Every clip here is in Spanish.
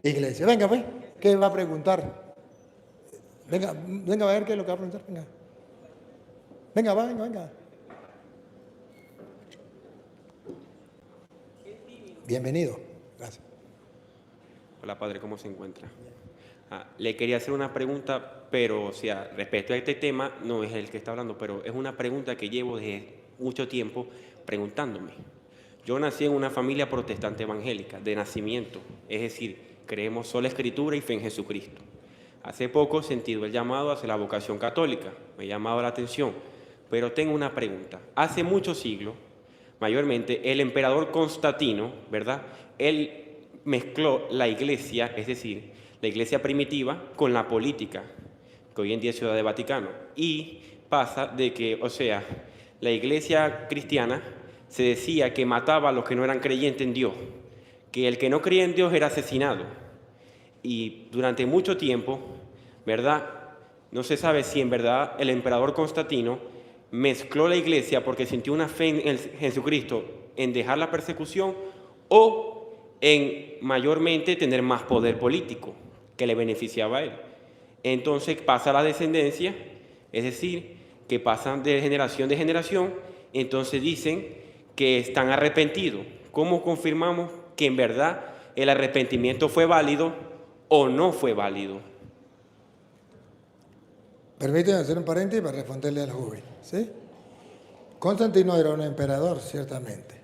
iglesia. Venga, pues, ¿qué va a preguntar? Venga, venga a ver qué es lo que va a preguntar. Venga. Venga, va, venga, venga. Bienvenido. Gracias. Hola, padre, ¿cómo se encuentra? Le quería hacer una pregunta, pero, o sea, respecto a este tema, no es el que está hablando, pero es una pregunta que llevo desde mucho tiempo preguntándome. Yo nací en una familia protestante evangélica, de nacimiento, es decir, creemos sola Escritura y fe en Jesucristo. Hace poco he sentido el llamado hacia la vocación católica, me ha llamado la atención, pero tengo una pregunta. Hace muchos siglos, mayormente, el emperador Constantino, ¿verdad? Él mezcló la iglesia, es decir, la iglesia primitiva, con la política, que hoy en día es Ciudad de Vaticano. Y pasa de que, o sea, la iglesia cristiana se decía que mataba a los que no eran creyentes en Dios, que el que no creía en Dios era asesinado. Y durante mucho tiempo, ¿verdad? No se sabe si en verdad el emperador Constantino mezcló la iglesia porque sintió una fe en Jesucristo en dejar la persecución o en mayormente tener más poder político que le beneficiaba a él. Entonces pasa la descendencia, es decir, que pasan de generación en generación, entonces dicen que están arrepentidos. ¿Cómo confirmamos que en verdad el arrepentimiento fue válido o no fue válido? Permíteme hacer un paréntesis para responderle al joven, ¿sí? Constantino era un emperador, ciertamente.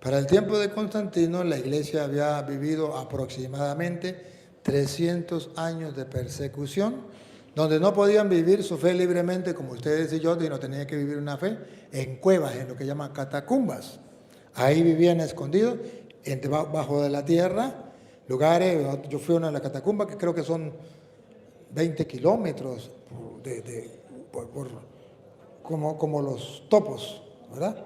Para el tiempo de Constantino, la iglesia había vivido aproximadamente 300 años de persecución, donde no podían vivir su fe libremente como ustedes y yo, sino tenían que vivir una fe en cuevas, en lo que llaman catacumbas. Ahí vivían escondidos, bajo de la tierra, lugares. Yo fui a una de las catacumbas que creo que son 20 kilómetros como los topos, ¿verdad?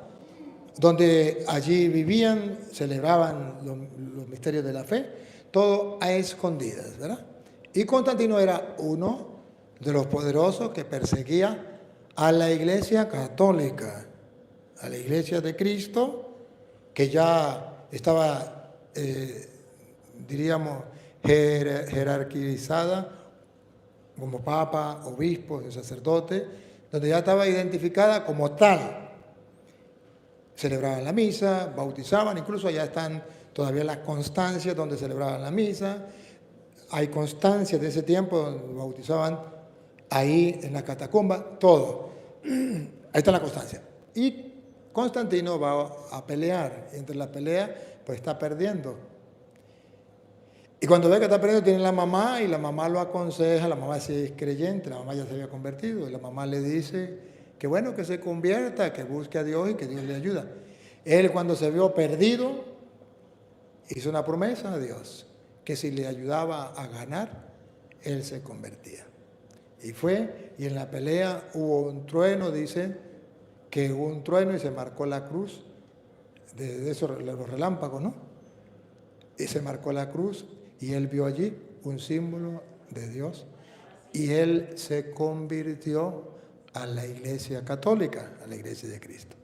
Donde allí vivían, celebraban los misterios de la fe, todo a escondidas, ¿verdad? Y Constantino era uno de los poderosos que perseguía a la iglesia católica, a la iglesia de Cristo, que ya estaba, diríamos, jerarquizada como papa, obispo, sacerdote, donde ya estaba identificada como tal. Celebraban la misa, bautizaban, incluso allá están todavía las constancias donde celebraban la misa. Hay constancias de ese tiempo donde bautizaban ahí en la catacumba, todo. Ahí está la constancia. Y Constantino va a pelear. Entre la pelea, pues está perdiendo. Y cuando ve que está perdiendo, tiene la mamá y la mamá lo aconseja. La mamá sí es creyente, la mamá ya se había convertido. Y la mamá le dice que bueno, que se convierta, que busque a Dios y que Dios le ayuda. Él, cuando se vio perdido, hizo una promesa a Dios, que si le ayudaba a ganar, él se convertía. Y fue, y en la pelea hubo un trueno, dice, que hubo un trueno y se marcó la cruz, de esos los relámpagos, ¿no? Y se marcó la cruz y él vio allí un símbolo de Dios y él se convirtió a la iglesia católica, a la iglesia de Cristo.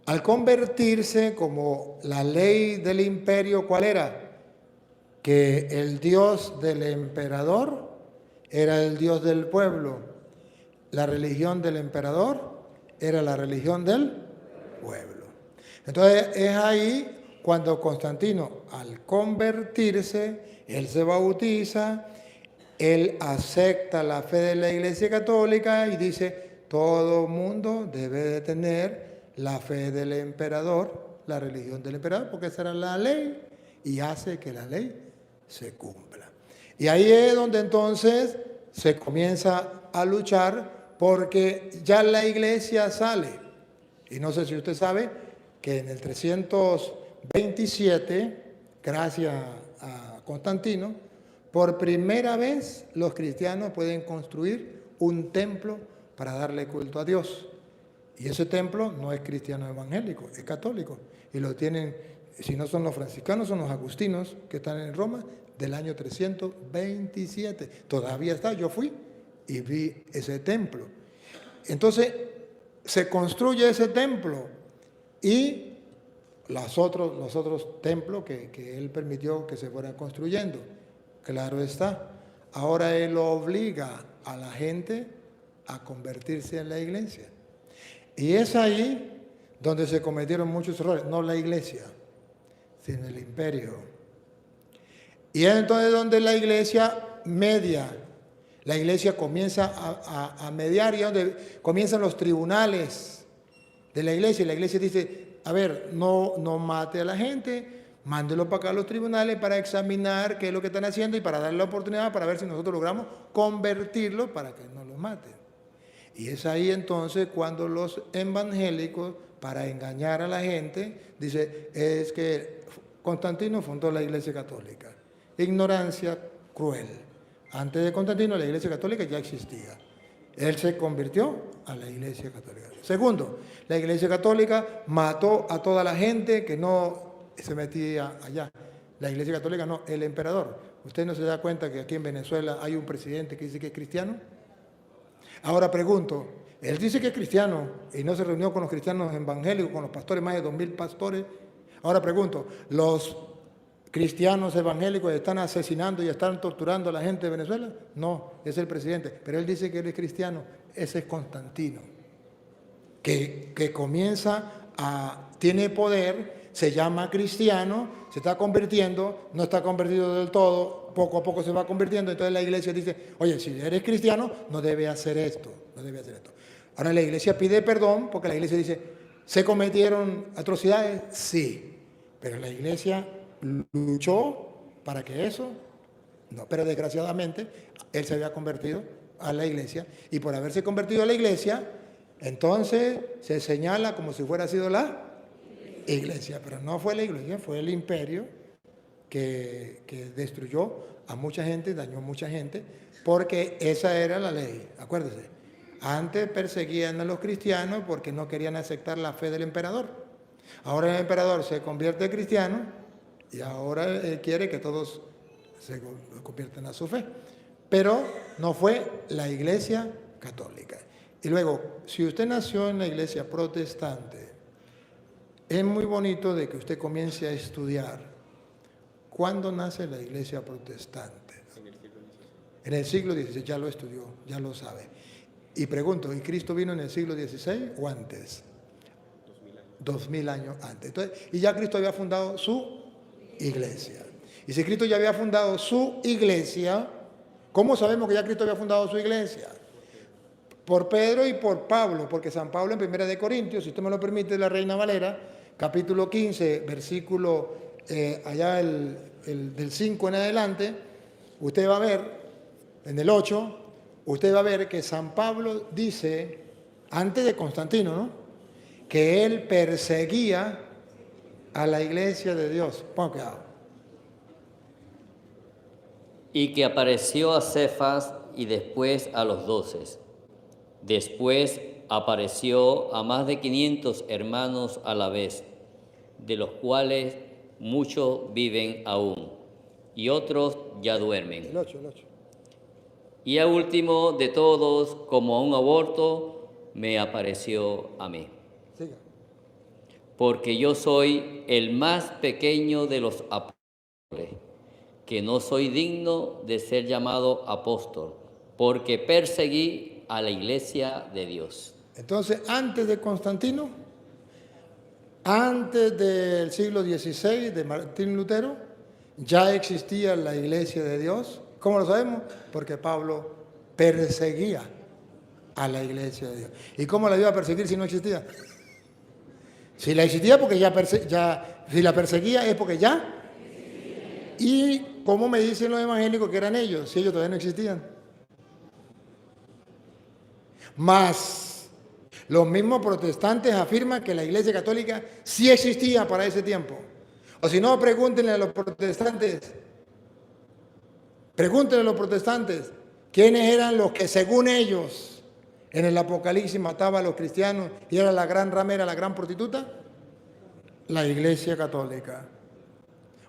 Al convertirse, como la ley del imperio, ¿cuál era? Que el Dios del emperador era el Dios del pueblo. La religión del emperador era la religión del pueblo. Entonces es ahí cuando Constantino, al convertirse, él se bautiza, él acepta la fe de la Iglesia Católica y dice, todo mundo debe de tener la fe del emperador, la religión del emperador, porque esa era la ley y hace que la ley se cumpla. Y ahí es donde entonces se comienza a luchar porque ya la iglesia sale. Y no sé si usted sabe que en el 327, gracias a Constantino, por primera vez los cristianos pueden construir un templo para darle culto a Dios. Y ese templo no es cristiano evangélico, es católico. Y lo tienen, si no son los franciscanos, son los agustinos que están en Roma del año 327. Todavía está, yo fui y vi ese templo. Entonces, se construye ese templo y los otros templos que él permitió que se fueran construyendo. Claro está. Ahora él obliga a la gente a convertirse en la iglesia. Y es ahí donde se cometieron muchos errores, no la iglesia, sino el imperio. Y es entonces donde la iglesia media, la iglesia comienza a mediar, y donde comienzan los tribunales de la iglesia. Y la iglesia dice, a ver, no mate a la gente, mándelo para acá a los tribunales para examinar qué es lo que están haciendo y para darle la oportunidad para ver si nosotros logramos convertirlo para que no lo maten. Y es ahí entonces cuando los evangélicos, para engañar a la gente, dice, es que Constantino fundó la Iglesia Católica. Ignorancia cruel. Antes de Constantino la Iglesia Católica ya existía. Él se convirtió a la Iglesia Católica. Segundo, la Iglesia Católica mató a toda la gente que no se metía allá. La Iglesia Católica no, el emperador. ¿Usted no se da cuenta que aquí en Venezuela hay un presidente que dice que es cristiano? Ahora pregunto, él dice que es cristiano y no se reunió con los cristianos evangélicos, con los pastores, más de 2000 pastores. Ahora pregunto, ¿los cristianos evangélicos están asesinando y están torturando a la gente de Venezuela? No, es el presidente. Pero él dice que él es cristiano. Ese es Constantino, que comienza tiene poder, se llama cristiano, se está convirtiendo, no está convertido del todo, poco a poco se va convirtiendo. Entonces la iglesia dice, oye, si eres cristiano, no debe hacer esto, no debe hacer esto. Ahora la iglesia pide perdón porque la iglesia dice, ¿se cometieron atrocidades? Sí, pero la iglesia luchó para que eso, no, pero desgraciadamente él se había convertido a la iglesia y por haberse convertido a la iglesia, entonces se señala como si fuera sido la iglesia, pero no fue la iglesia, fue el imperio que destruyó a mucha gente, dañó a mucha gente, porque esa era la ley, acuérdese. Antes perseguían a los cristianos porque no querían aceptar la fe del emperador. Ahora el emperador se convierte en cristiano y ahora quiere que todos se conviertan a su fe. Pero no fue la iglesia católica. Y luego, si usted nació en la iglesia protestante, es muy bonito de que usted comience a estudiar. ¿Cuándo nace la iglesia protestante? En el siglo XVI, ya lo estudió, ya lo sabe. Y pregunto, ¿y Cristo vino en el siglo XVI o antes? 2000 años antes. Entonces, y ya Cristo había fundado su iglesia. Y si Cristo ya había fundado su iglesia, ¿cómo sabemos que ya Cristo había fundado su iglesia? Por Pedro y por Pablo, porque San Pablo en 1 Corintios, si usted me lo permite, la Reina Valera, capítulo 15, versículo allá del 5 en adelante, usted va a ver, en el 8, usted va a ver que San Pablo dice, antes de Constantino, ¿no?, que él perseguía a la iglesia de Dios. Ponga cuidado. Y que apareció a Cefas y después a los 12. Después apareció a más de 500 hermanos a la vez, de los cuales muchos viven aún, y otros ya duermen. El 8. Y al último de todos, como a un aborto, me apareció a mí. Siga. Porque yo soy el más pequeño de los apóstoles, que no soy digno de ser llamado apóstol, porque perseguí a la iglesia de Dios. Entonces, antes de Constantino, antes del siglo XVI, de Martín Lutero, ya existía la iglesia de Dios. ¿Cómo lo sabemos? Porque Pablo perseguía a la iglesia de Dios. ¿Y cómo la iba a perseguir si no existía? Si la existía, porque si la perseguía es porque ya. ¿Y cómo me dicen los evangélicos que eran ellos, si ellos todavía no existían? Más, los mismos protestantes afirman que la iglesia católica sí existía para ese tiempo. O si no, pregúntenle a los protestantes, quiénes eran los que según ellos en el Apocalipsis mataba a los cristianos y era la gran ramera, la gran prostituta. La iglesia católica.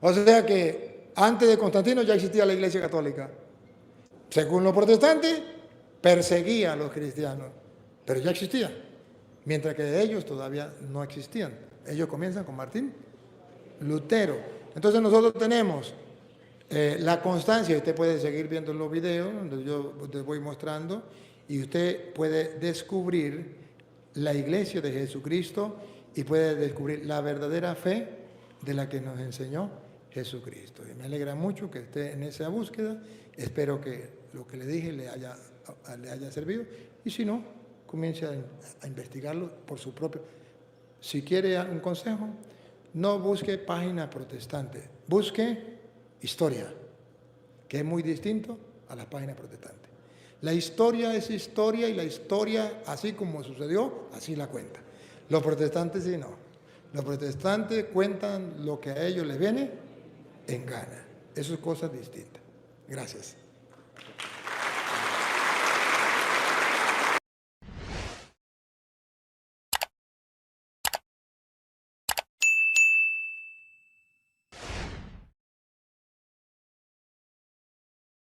O sea que antes de Constantino ya existía la iglesia católica. Según los protestantes, perseguía a los cristianos, pero ya existía, mientras que ellos todavía no existían. Ellos comienzan con Martín Lutero. Entonces nosotros tenemos la constancia. Usted puede seguir viendo los videos donde yo te voy mostrando y usted puede descubrir la iglesia de Jesucristo y puede descubrir la verdadera fe de la que nos enseñó Jesucristo. Y me alegra mucho que esté en esa búsqueda. Espero que lo que le dije le haya servido. Y si no, comience a investigarlo por su propio. Si quiere un consejo, no busque páginas protestantes. Busque historia, que es muy distinto a las páginas protestantes. La historia es historia y la historia, así como sucedió, así la cuenta. Los protestantes sí no. Los protestantes cuentan lo que a ellos les viene en gana. Eso es cosa distinta. Gracias.